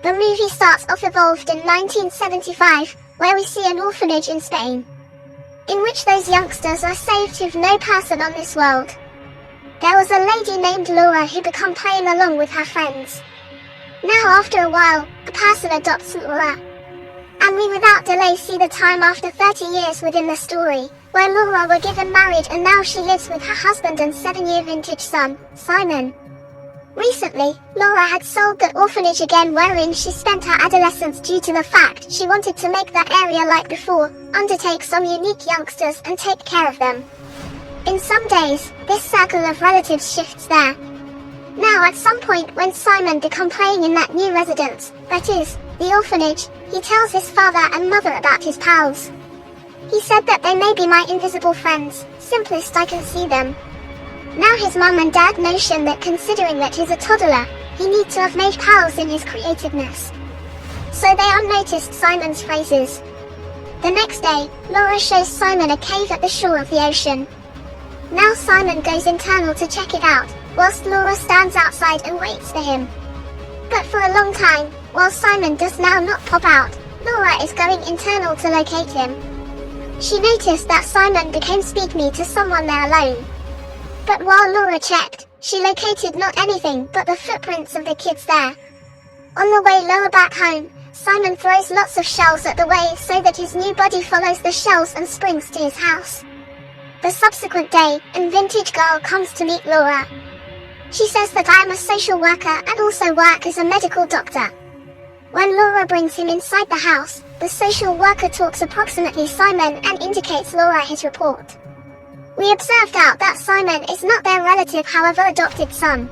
The movie starts off evolved in 1975, where we see an orphanage in Spain, in which those youngsters are saved who've no person on this world. There was a lady named Laura who began playing along with her friends. Now after a while, a person adopts Laura. And we without delay see the time after 30 years within the story, where Laura were given married and now she lives with her husband and 7-year vintage son, Simon. Recently, Laura had sold the orphanage again, wherein she spent her adolescence due to the fact she wanted to make that area like before, undertake some unique youngsters and take care of them. In some days, this circle of relatives shifts there. Now at some point when Simon began playing in that new residence, that is, the orphanage, he tells his father and mother about his pals. He said that they may be my invisible friends, simplest I can see them. Now his mum and dad notion that considering that he's a toddler, he needs to have made pals in his creativeness. So they unnoticed Simon's phrases. The next day, Laura shows Simon a cave at the shore of the ocean. Now Simon goes internal to check it out, whilst Laura stands outside and waits for him. But for a long time, while Simon does now not pop out, Laura is going internal to locate him. She noticed that Simon became speak me to someone there alone. But while Laura checked, she located not anything but the footprints of the kids there. On the way lower back home, Simon throws lots of shells at the wave so that his new body follows the shells and springs to his house. The subsequent day, a vintage girl comes to meet Laura. She says that I am a social worker and also work as a medical doctor. When Laura brings him inside the house, the social worker talks approximately Simon and indicates Laura his report. We observed out that Simon is not their relative, however adopted son.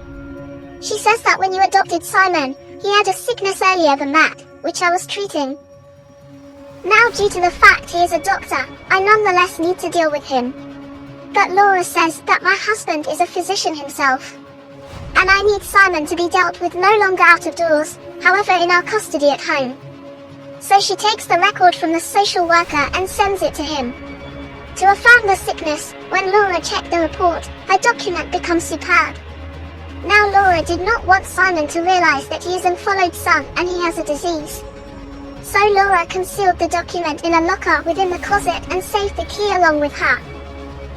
She says that when you adopted Simon, he had a sickness earlier than that, which I was treating. Now due to the fact he is a doctor, I nonetheless need to deal with him. But Laura says that my husband is a physician himself. And I need Simon to be dealt with no longer out of doors, however in our custody at home. So she takes the record from the social worker and sends it to him. To affirm the sickness, when Laura checked the report, her document becomes superb. Now Laura did not want Simon to realize that he is an followed son and he has a disease. So Laura concealed the document in a locker within the closet and saved the key along with her.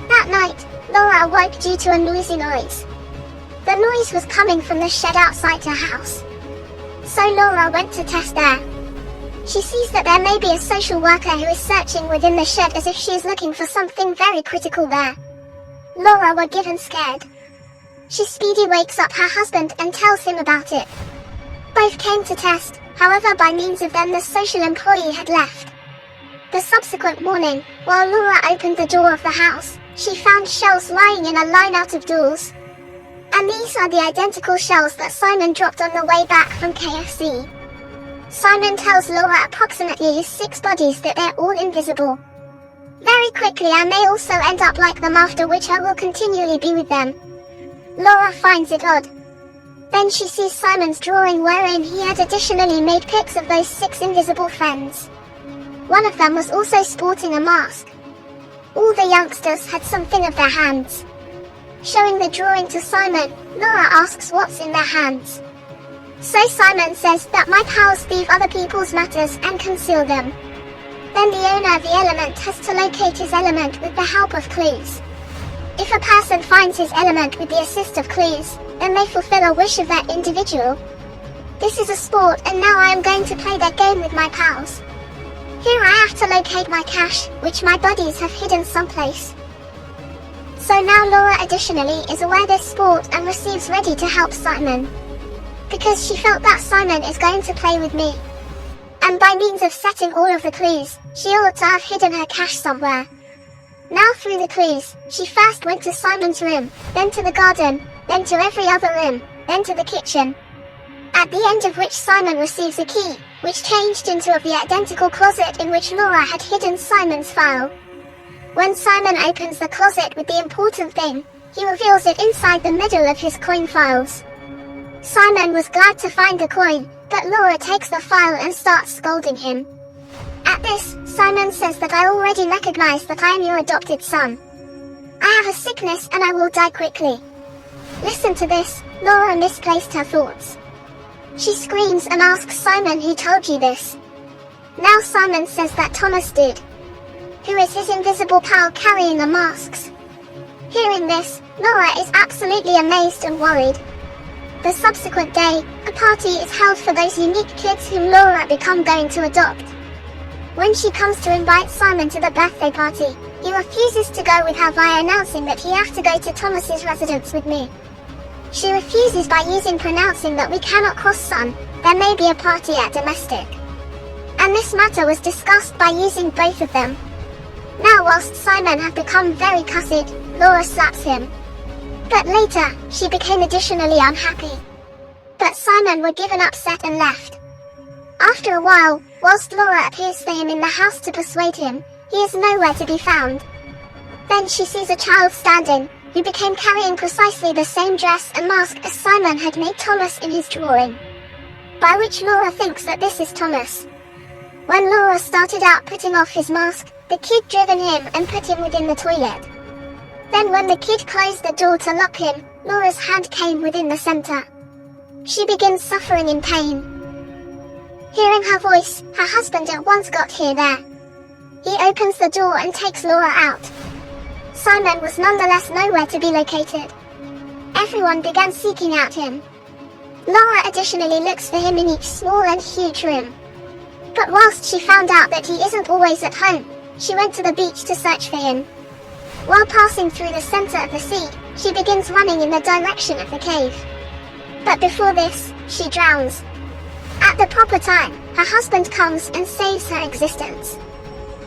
That night, Laura awoke due to a noisy noise. The noise was coming from the shed outside her house. So Laura went to test there. She sees that there may be a social worker who is searching within the shed as if she is looking for something very critical there. Laura were given scared. She speedy wakes up her husband and tells him about it. Both came to test, however by means of them the social employee had left. The subsequent morning, while Laura opened the door of the house, she found shells lying in a line out of doors. And these are the identical shells that Simon dropped on the way back from KFC. Simon tells Laura approximately his 6 bodies that they're all invisible. Very quickly I may also end up like them, after which I will continually be with them. Laura finds it odd. Then she sees Simon's drawing wherein he had additionally made pics of those 6 invisible friends. One of them was also sporting a mask. All the youngsters had something of their hands. Showing the drawing to Simon, Laura asks what's in their hands. So Simon says that my pals thieve other people's matters and conceal them. Then the owner of the element has to locate his element with the help of clues. If a person finds his element with the assist of clues, then they fulfill a wish of that individual. This is a sport, and now I am going to play that game with my pals. Here I have to locate my cash, which my buddies have hidden someplace. So now Laura additionally is aware this sport and receives ready to help Simon. Because she felt that Simon is going to play with me. And by means of setting all of the clues, she ought to have hidden her cash somewhere. Now through the clues, she first went to Simon's room, then to the garden, then to every other room, then to the kitchen. At the end of which Simon receives a key, which changed into the identical closet in which Laura had hidden Simon's file. When Simon opens the closet with the important thing, he reveals it inside the middle of his coin files. Simon was glad to find the coin, but Laura takes the file and starts scolding him. At this, Simon says that I already recognize that I am your adopted son. I have a sickness and I will die quickly. Listen to this, Laura misplaced her thoughts. She screams and asks Simon who told you this. Now Simon says that Thomas did, who is his invisible pal carrying the masks. Hearing this, Laura is absolutely amazed and worried. The subsequent day, a party is held for those unique kids whom Laura become going to adopt. When she comes to invite Simon to the birthday party, he refuses to go with her by announcing that he has to go to Thomas's residence with me. She refuses by pronouncing that we cannot cross son, there may be a party at domestic. And this matter was discussed by using both of them. Now whilst Simon had become very cussed, Laura slaps him. But later, she became additionally unhappy. But Simon were given upset and left. After a while, whilst Laura appears for him in the house to persuade him, he is nowhere to be found. Then she sees a child standing, who became carrying precisely the same dress and mask as Simon had made Thomas in his drawing. By which Laura thinks that this is Thomas. When Laura started out putting off his mask, the kid driven him and put him within the toilet. Then when the kid closed the door to lock him, Laura's hand came within the center. She begins suffering in pain. Hearing her voice, her husband at once got there. He opens the door and takes Laura out. Simon was nonetheless nowhere to be located. Everyone began seeking out him. Laura additionally looks for him in each small and huge room. But whilst she found out that he isn't always at home, she went to the beach to search for him. While passing through the center of the sea, she begins running in the direction of the cave. But before this, she drowns. At the proper time, her husband comes and saves her existence.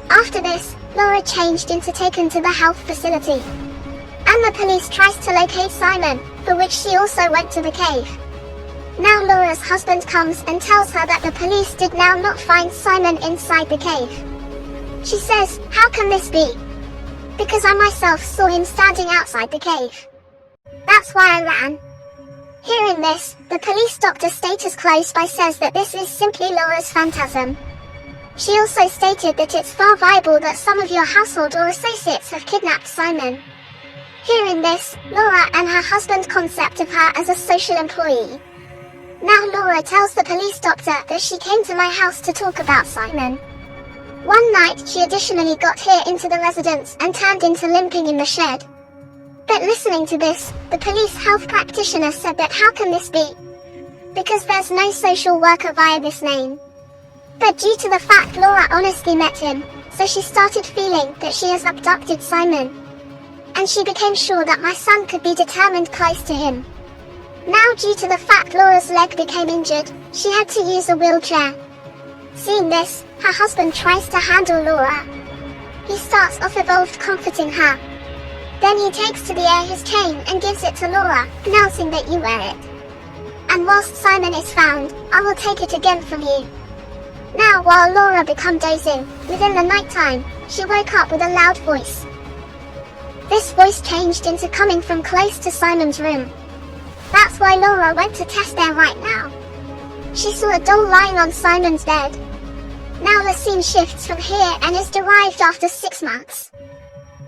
After this, Laura changed into taken to the health facility. And the police tries to locate Simon, for which she also went to the cave. Now Laura's husband comes and tells her that the police did now not find Simon inside the cave. She says, "How can this be? Because I myself saw him standing outside the cave. That's why I ran." Hearing this, the police doctor status close by says that this is simply Laura's phantasm. She also stated that it's far viable that some of your household or associates have kidnapped Simon. Hearing this, Laura and her husband concept of her as a social employee. Now Laura tells the police doctor that she came to my house to talk about Simon. One night she additionally got here into the residence and turned into limping in the shed. But listening to this, the police health practitioner said that how can this be? Because there's no social worker via this name. But due to the fact Laura honestly met him, so she started feeling that she has abducted Simon. And she became sure that my son could be determined close to him. Now due to the fact Laura's leg became injured, she had to use a wheelchair. Seeing this, her husband tries to handle Laura. He starts off evolved comforting her. Then he takes to the air his chain and gives it to Laura, announcing that you wear it. And whilst Simon is found, I will take it again from you. Now while Laura became dozing, within the night time, she woke up with a loud voice. This voice changed into coming from close to Simon's room. That's why Laura went to test there right now. She saw a doll lying on Simon's bed. Now the scene shifts from here and is derived after 6 months.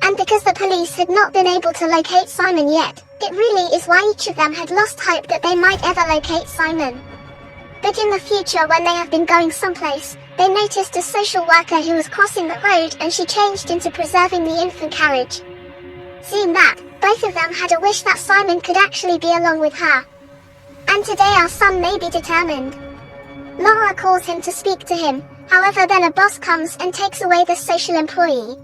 And because the police had not been able to locate Simon yet, it really is why each of them had lost hope that they might ever locate Simon. But in the future when they have been going someplace, they noticed a social worker who was crossing the road and she changed into preserving the infant carriage. Seeing that, both of them had a wish that Simon could actually be along with her. And today our son may be determined. Laura calls him to speak to him, however then a boss comes and takes away the social employee.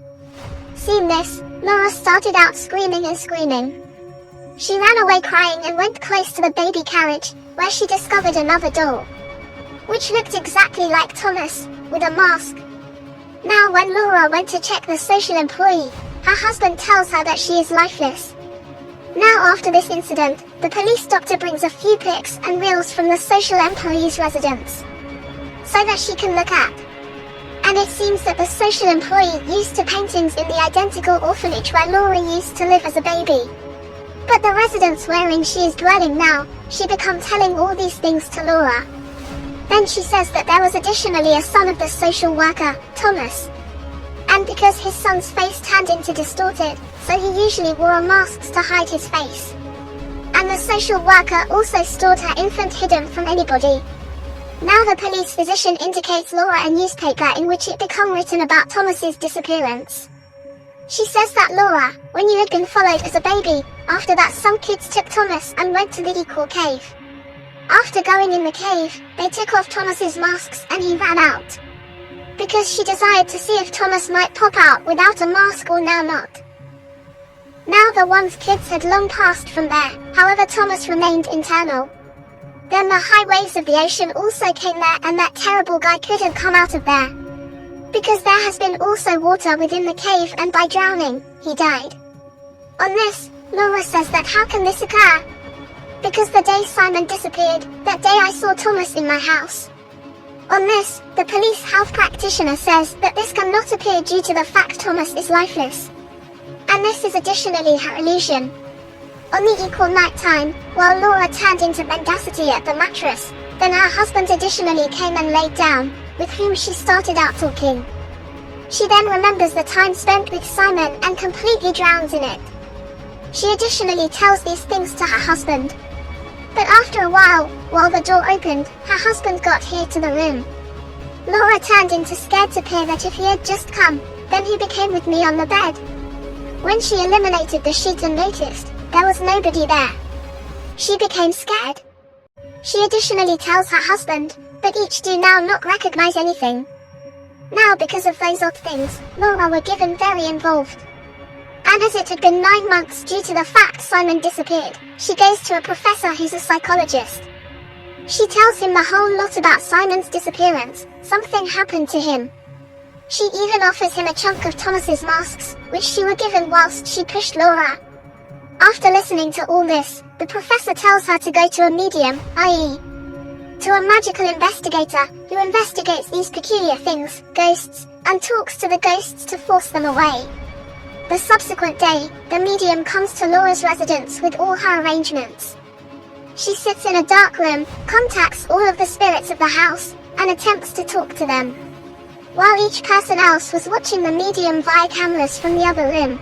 Seeing this, Laura started out screaming and screaming. She ran away crying and went close to the baby carriage, where she discovered another doll, which looked exactly like Thomas, with a mask. Now when Laura went to check the social employee, her husband tells her that she is lifeless. Now after this incident, the police doctor brings a few pics and reels from the social employee's residence, so that she can look at. And it seems that the social employee used to paintings in the identical orphanage where Laura used to live as a baby. But the residence wherein she is dwelling now, she becomes telling all these things to Laura. Then she says that there was additionally a son of the social worker, Thomas. And because his son's face turned into distorted, so he usually wore masks to hide his face. and the social worker also stored her infant hidden from anybody. Now the police physician indicates Laura a newspaper in which it become written about Thomas's disappearance. She says that Laura, when you had been followed as a baby, after that some kids took Thomas and went to the equal cave. After going in the cave, they took off Thomas's masks and he ran out. Because she desired to see if Thomas might pop out without a mask or now not. Now the one's kids had long passed from there, however Thomas remained internal. Then the high waves of the ocean also came there and that terrible guy couldn't come out of there. Because there has been also water within the cave and by drowning, he died. On this, Laura says that how can this occur? Because the day Simon disappeared, that day I saw Thomas in my house. On this, the police health practitioner says that this cannot appear due to the fact Thomas is lifeless. And this is additionally her illusion. On the equal night time, while Laura turned into mendacity at the mattress, then her husband additionally came and laid down, with whom she started out talking. She then remembers the time spent with Simon and completely drowns in it. She additionally tells these things to her husband. But after a while the door opened, her husband got here to the room. Laura turned into scared to appear that if he had just come, then he became with me on the bed. When she eliminated the sheet and noticed, there was nobody there. She became scared. She additionally tells her husband, but each do now not recognize anything. Now because of those odd things, Laura were given very involved. And as it had been 9 months due to the fact Simon disappeared, she goes to a professor who's a psychologist. She tells him the whole lot about Simon's disappearance, something happened to him. She even offers him a chunk of Thomas's masks, which she were given whilst she pushed Laura. After listening to all this, the professor tells her to go to a medium, i.e. to a magical investigator, who investigates these peculiar things, ghosts, and talks to the ghosts to force them away. The subsequent day, the medium comes to Laura's residence with all her arrangements. She sits in a dark room, contacts all of the spirits of the house, and attempts to talk to them. While each person else was watching the medium via cameras from the other room.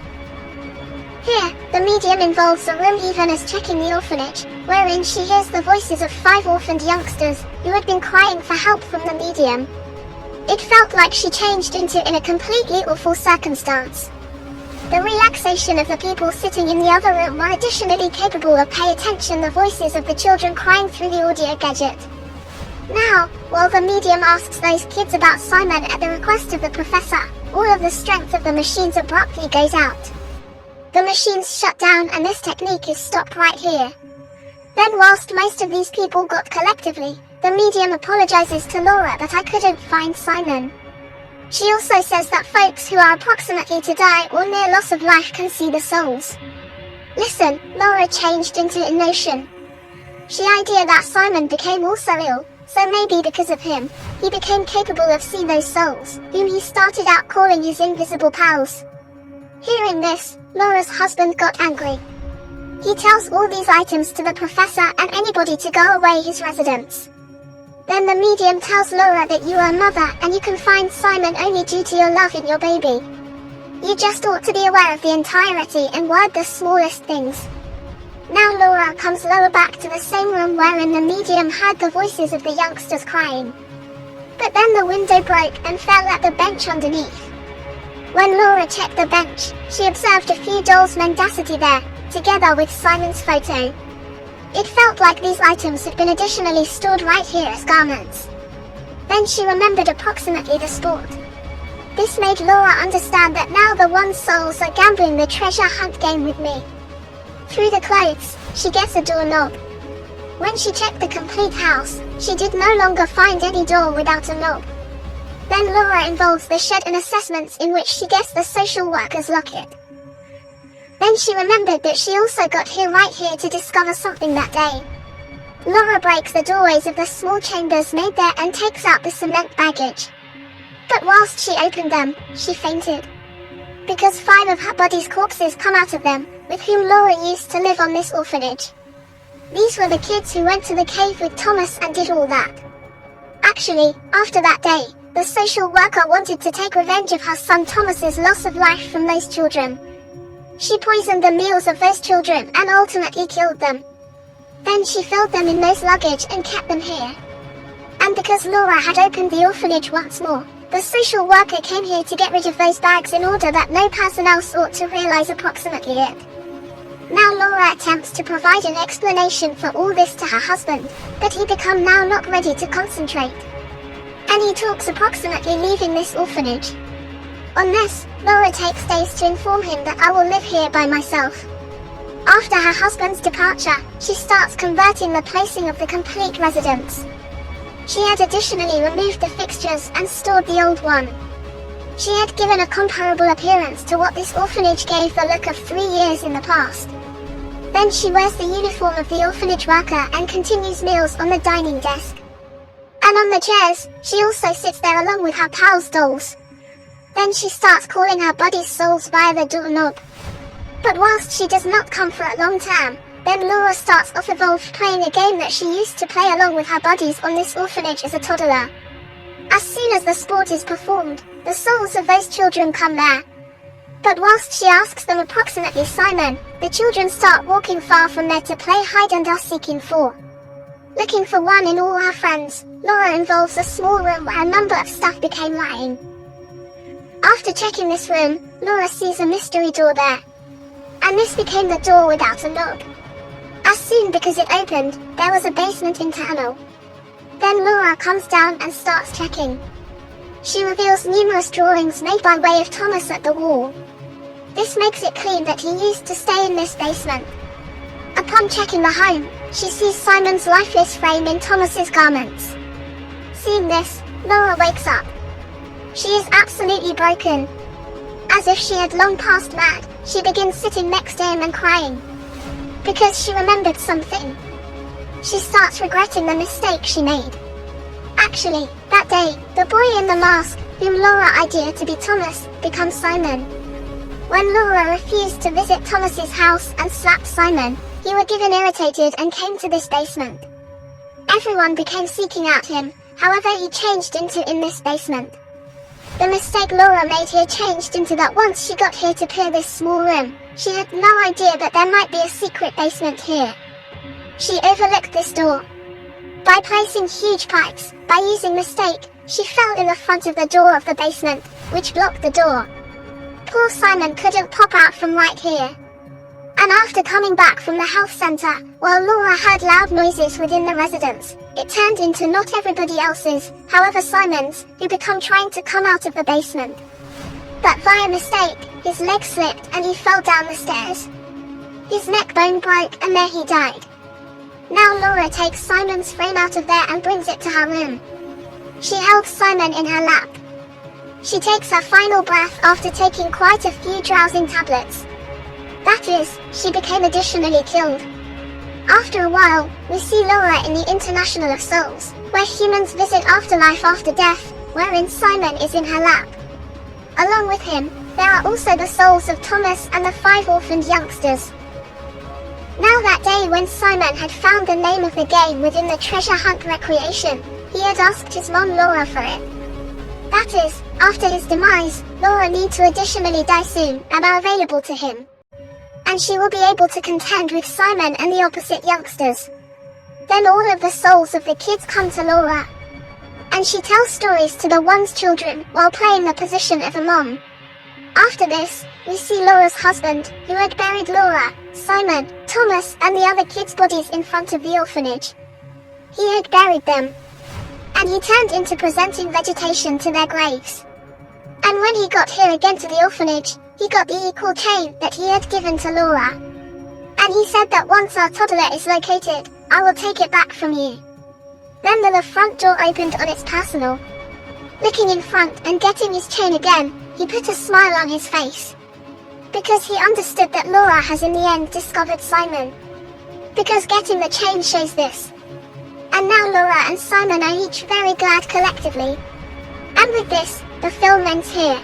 Here, the medium involves a room even as checking the orphanage, wherein she hears the voices of 5 orphaned youngsters, who had been crying for help from the medium. It felt like she changed into in a completely awful circumstance. The relaxation of the people sitting in the other room were additionally capable of paying attention the voices of the children crying through the audio gadget. Now, while the medium asks those kids about Simon at the request of the professor, all of the strength of the machines abruptly goes out. The machines shut down and this technique is stopped right here. Then whilst most of these people got collectively, the medium apologizes to Laura that I couldn't find Simon. She also says that folks who are approximately to die or near loss of life can see the souls. Listen, Laura changed into a notion. She idea that Simon became also ill, so maybe because of him, he became capable of seeing those souls, whom he started out calling his invisible pals. Hearing this, Laura's husband got angry. He tells all these items to the professor and anybody to go away his residence. Then the medium tells Laura that you are a mother and you can find Simon only due to your love in your baby. You just ought to be aware of the entirety and word the smallest things. Now Laura comes lower back to the same room wherein the medium heard the voices of the youngsters crying. But then the window broke and fell at the bench underneath. When Laura checked the bench, she observed a few dolls' mendacity there, together with Simon's photo. It felt like these items had been additionally stored right here as garments. Then she remembered approximately the sport. This made Laura understand that now the one souls are gambling the treasure hunt game with me. Through the clothes, she gets a doorknob. When she checked the complete house, she did no longer find any door without a knob. Then Laura involves the shed and assessments in which she gets the social worker's locket. Then she remembered that she also got here right here to discover something that day. Laura breaks the doorways of the small chambers made there and takes out the cement baggage. But whilst she opened them, she fainted. Because 5 of her body's corpses come out of them, with whom Laura used to live on this orphanage. These were the kids who went to the cave with Thomas and did all that. Actually, after that day, the social worker wanted to take revenge of her son Thomas's loss of life from those children. She poisoned the meals of those children and ultimately killed them. Then she filled them in those luggage and kept them here. And because Laura had opened the orphanage once more, the social worker came here to get rid of those bags in order that no person else ought to realize approximately it. Now Laura attempts to provide an explanation for all this to her husband, but he become now not ready to concentrate. And he talks approximately leaving this orphanage. On this, Laura takes days to inform him that I will live here by myself. After her husband's departure, she starts converting the placing of the complete residence. She had additionally removed the fixtures and stored the old one. She had given a comparable appearance to what this orphanage gave the look of 3 years in the past. Then she wears the uniform of the orphanage worker and continues meals on the dining desk. And on the chairs, she also sits there along with her pals' dolls. Then she starts calling her buddies' souls via the doorknob. But whilst she does not come for a long time, then Laura starts off evolved playing a game that she used to play along with her buddies on this orphanage as a toddler. As soon as the sport is performed, the souls of those children come there. But whilst she asks them approximately Simon, the children start walking far from there to play hide and seeking for. Looking for one in all her friends, Laura involves a small room where a number of stuff became lying. After checking this room, Laura sees a mystery door there. And this became the door without a knob. As soon because it opened, there was a basement internal. Then Laura comes down and starts checking. She reveals numerous drawings made by way of Thomas at the wall. This makes it clear that he used to stay in this basement. Upon checking the home, she sees Simon's lifeless frame in Thomas's garments. Seeing this, Laura wakes up. She is absolutely broken. As if she had long passed mad, she begins sitting next to him and crying. Because she remembered something. She starts regretting the mistake she made. Actually, that day, the boy in the mask, whom Laura ideated to be Thomas, becomes Simon. When Laura refused to visit Thomas's house and slapped Simon, he was given irritated and came to this basement. Everyone became seeking out him, however he changed into in this basement. The mistake Laura made here changed into that once she got here to clear this small room, she had no idea that there might be a secret basement here. She overlooked this door. By placing huge pipes, by using mistake, she fell in the front of the door of the basement, which blocked the door. Poor Simon couldn't pop out from right here. And after coming back from the health center, while Laura heard loud noises within the residence, it turned into not everybody else's, however Simon's, who become trying to come out of the basement. But via mistake, his leg slipped and he fell down the stairs. His neck bone broke and there he died. Now Laura takes Simon's frame out of there and brings it to her room. She held Simon in her lap. She takes her final breath after taking quite a few drowsing tablets. That is, she became additionally killed. After a while, we see Laura in the International of Souls, where humans visit afterlife after death, wherein Simon is in her lap. Along with him, there are also the souls of Thomas and the 5 orphaned youngsters. Now that day when Simon had found the name of the game within the treasure hunt recreation, he had asked his mom Laura for it. That is, after his demise, Laura need to additionally die soon and are available to him. And she will be able to contend with Simon and the opposite youngsters. Then all of the souls of the kids come to Laura. And she tells stories to the one's children while playing the position of a mom. After this, we see Laura's husband, who had buried Laura, Simon, Thomas and the other kids' bodies in front of the orphanage. He had buried them. And he turned into presenting vegetation to their graves. And when he got here again to the orphanage, he got the equal chain that he had given to Laura. And he said that once our toddler is located, I will take it back from you. Then the front door opened on its personal. Looking in front and getting his chain again, he put a smile on his face. Because he understood that Laura has in the end discovered Simon. Because getting the chain shows this. And now Laura and Simon are each very glad collectively. And with this, the film ends here.